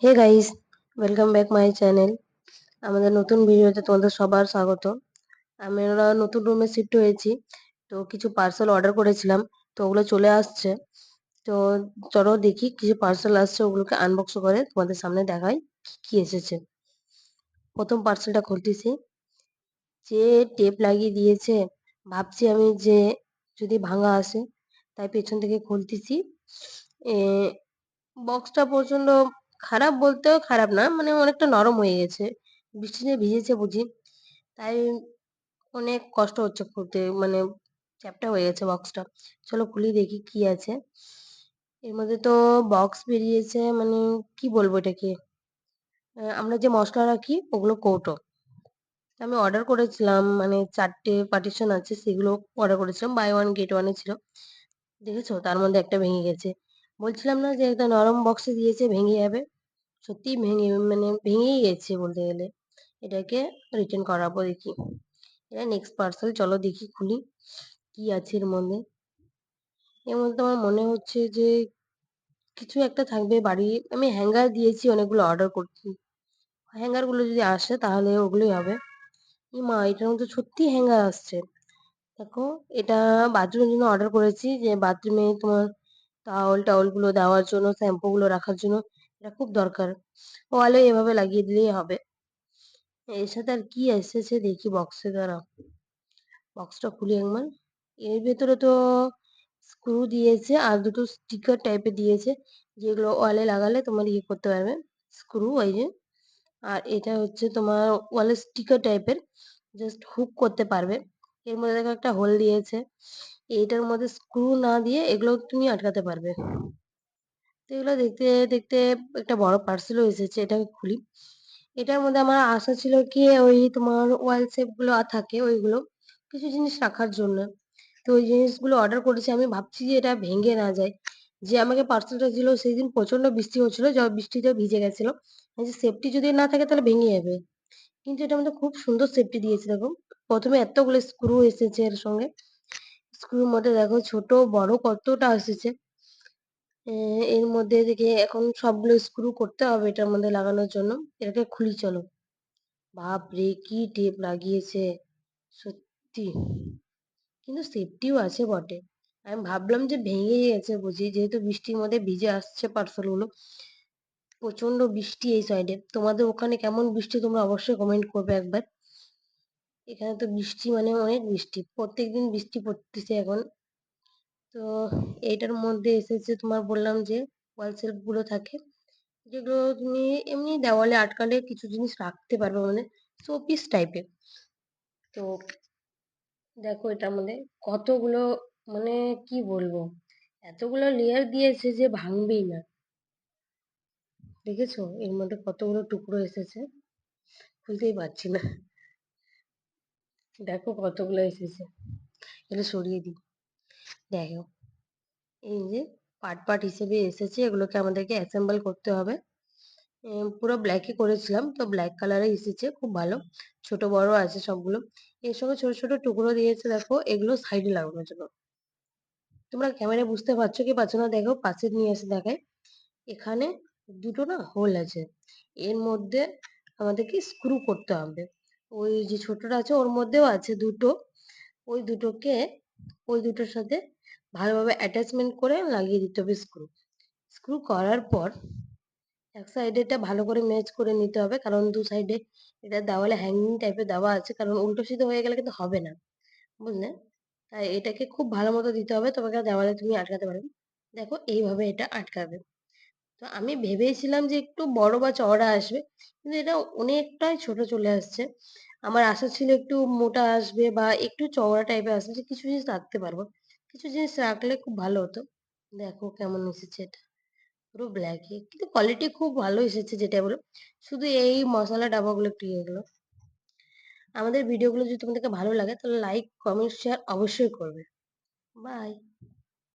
Hey guys, welcome back my channel. আমাদের নতুন ভিডিওতে তোমাদের সবার স্বাগত। আমরা নতুন রুমে শিফট হয়েছি, তো কিছু পার্সেল অর্ডার করেছিলাম, তো ওগুলো চলে আসছে। তো চলো দেখি কিছু পার্সেল আসছে, ওগুলোকে আনবক্স করে তোমাদের সামনে দেখাই কি কি এসেছে। প্রথম পার্সেলটা খুলতেছি, যে টেপ লাগিয়ে দিয়েছে, ভাবছি আমি যে যদি ভাঙা আসে, তাই পেছন থেকে খুলতেছি। বক্সটা প্রচন্ড খারাপ, বলতেও খারাপ না, মানে অনেকটা নরম হয়ে গেছে, বৃষ্টিতে ভিজেছে বুঝি, তাই অনেক কষ্ট হচ্ছে খুলতে, মানে চ্যাপ্টা হয়ে গেছে বক্সটা। চলো খুলি দেখি কি আছে এর মধ্যে। তো বক্স বেরিয়েছে, মানে কি বলবো এটাকে, আমরা যে মশলা রাখি ওগুলো কৌটো। আমি অর্ডার করেছিলাম, মানে 4টে পার্টিশন আছে, সেগুলো অর্ডার করেছিলাম, বাই ওয়ান গেট ওয়ানে ছিল। দেখেছো, তার মধ্যে একটা ভেঙে গেছে। বলছিলাম না যে একটা নরম বক্সে দিয়েছে, ভেঙে যাবে। সত্যিই ভেঙে, মানে ভেঙেই গেছে বলতে গেলে। এটাকে রিটার্ন করাবো দেখি। এটা নেক্সট পার্সেল, চলো দেখি খুলি কি আছে এর মধ্যে। এর মধ্যে তো আমার মনে হচ্ছে যে কিছু একটা থাকবে বাড়ি। আমি হ্যাঙ্গার দিয়েছি অনেকগুলো অর্ডার করছি, হ্যাঙ্গার গুলো যদি আসে তাহলে ওগুলোই হবে। মা, এটার মধ্যে সত্যি হ্যাঙ্গার আসছে। দেখো, এটা বাথরুমের জন্য অর্ডার করেছি, যে বাথরুমে তোমার টাওয়াল টাওয়াল গুলো দেওয়ার জন্য, শ্যাম্পু গুলো রাখার জন্য এটা খুব দরকার। ওয়ালে এভাবে লাগিয়ে দিলেই হবে। এর সাথে আর কি এসেছে দেখি বক্সে, দাঁড়াও বক্সটা খুলি একবার। এর ভেতরে তো স্ক্রু দিয়েছে আর দুটো স্টিকার টাইপের দিয়েছে, যেগুলো ওয়ালে লাগালে তোমার ইয়ে করতে পারবে, স্ক্রু ওই যে। আর এটা হচ্ছে তোমার ওয়ালে স্টিকার টাইপের, জাস্ট হুক করতে পারবে। এর মধ্যে দেখো একটা হোল দিয়েছে, এইটার মধ্যে স্ক্রু না দিয়ে এগুলো তুমি আটকাতে পারবে। তো এগুলো দেখতে দেখতে একটা বড় পার্সেলও এসেছে, এটাকে খুলি। এটার মধ্যে আমার আশা ছিল কি, ওই তোমার ওয়াল শেপ গুলো থাকে ওইগুলো, কিছু জিনিস রাখার জন্য। তো ওই জিনিসগুলো অর্ডার করেছি, আমি ভাবছি যে এটা ভেঙে না যায়। যে আমাকে পার্সেলটা দিল সেই দিন প্রচন্ড বৃষ্টি হচ্ছিল, বৃষ্টিতে ভিজে গেছিল, যে সেফটি যদি না থাকে তাহলে ভেঙে যাবে। কিন্তু এটার মধ্যে খুব সুন্দর সেফটি দিয়েছে, দেখো। প্রথমে এতগুলো স্ক্রু এসেছে এর সঙ্গে, স্ক্রুর মধ্যে দেখো ছোট বড় কতটা এসেছে। এর মধ্যে থেকে এখন সবগুলো স্ক্রু করতে হবে এটার মধ্যে লাগানোর জন্য। এটাকে খুলি চলো। বাপ রে, কি টেপ লাগিয়েছে সত্যি, কিন্তু সেফটিও আছে বটে। আমি ভাবলাম যে ভেঙে গেছে বুঝি, যেহেতু বৃষ্টির মধ্যে ভিজে আসছে পার্সেল গুলো। প্রচন্ড বৃষ্টি এই সাইডে, তোমাদের ওখানে কেমন বৃষ্টি তোমরা অবশ্যই কমেন্ট করবে একবার। এখানে তো বৃষ্টি মানে অনেক বৃষ্টি, প্রত্যেকদিন বৃষ্টি পড়তেছে এখন। তো এইটার মধ্যে এসেছে তোমার, বললাম যে ওয়াল শেলফ গুলো থাকে, যেগুলো তুমি এমনি দেওয়ালে আটকালে কিছু জিনিস রাখতে পারবে, মানে শোপিস টাইপের। তো দেখো এটার মধ্যে কতগুলো, মানে কি বলবো, এতগুলো লেয়ার দিয়েছে যে ভাঙবেই না। দেখেছো এর মধ্যে কতগুলো টুকরো এসেছে, খুলতেই পারছি না। দেখো কতগুলো এসেছে, এটা সরিয়ে দিই। দেখো, এই যে পার্ট পার্ট হিসেবে এসেছে, এগুলোকে আমাদেরকে অ্যাসেম্বল করতে হবে। পুরো ব্ল্যাকই করেছিলাম, তো ব্ল্যাক কালারে এসেছে, খুব ভালো। ছোট বড় আছে সবগুলো। এর সঙ্গে ছোট ছোট টুকরো দিয়েছে, দেখো এগুলো সাইডে লাগানোর জন্য। তোমরা ক্যামেরায় বুঝতে পারছো কি পারছো না দেখো, পাশে নিয়ে এসে দেখায়। এখানে দুটো না হোল আছে, এর মধ্যে আমাদেরকে স্ক্রু করতে হবে। ওই যে ছোটটা আছে ওর মধ্যেও আছে দুটো, ওই দুটোকে ওই দুটোর সাথে ভালোভাবে অ্যাটাচমেন্ট করে লাগিয়ে দিতে হবে স্ক্রু। স্ক্রু করার পর এক সাইডে এটা ভালো করে ম্যাচ করে নিতে হবে, কারণ দু সাইডে এটা দেওয়ালে হ্যাঙ্গিং টাইপের দেওয়া আছে, কারণ উল্টো সিধে হয়ে গেলে কিন্তু হবে না, বুঝলে। তাই এটাকে খুব ভালো মতো দিতে হবে, তোমাকে দেওয়ালে তুমি আটকাতে পারবে। দেখো এইভাবে এটা আটকাবে। তো আমি ভেবেছিলাম যে একটু বড় বা চওড়া আসবে, কিন্তু এটা অনেকটাই ছোট চলে আসছে। আমার আশা ছিল একটু মোটা আসবে বা একটু চওড়া টাইপের আসবে, যে কিছু জিনিস রাখতে পারবো। কিছু জিনিস রাখলে খুব ভালো হতো। দেখো কেমন এসেছে এটা, পুরো ব্ল্যাকই, কিন্তু কোয়ালিটি খুব ভালো এসেছে যেটা বলো। শুধু এই মশলা ডাবাগুলো একটু ইয়ে গুলো। আমাদের ভিডিওগুলো যদি তোমাদেরকে ভালো লাগে তাহলে লাইক কমেন্ট শেয়ার অবশ্যই করবে। বাই।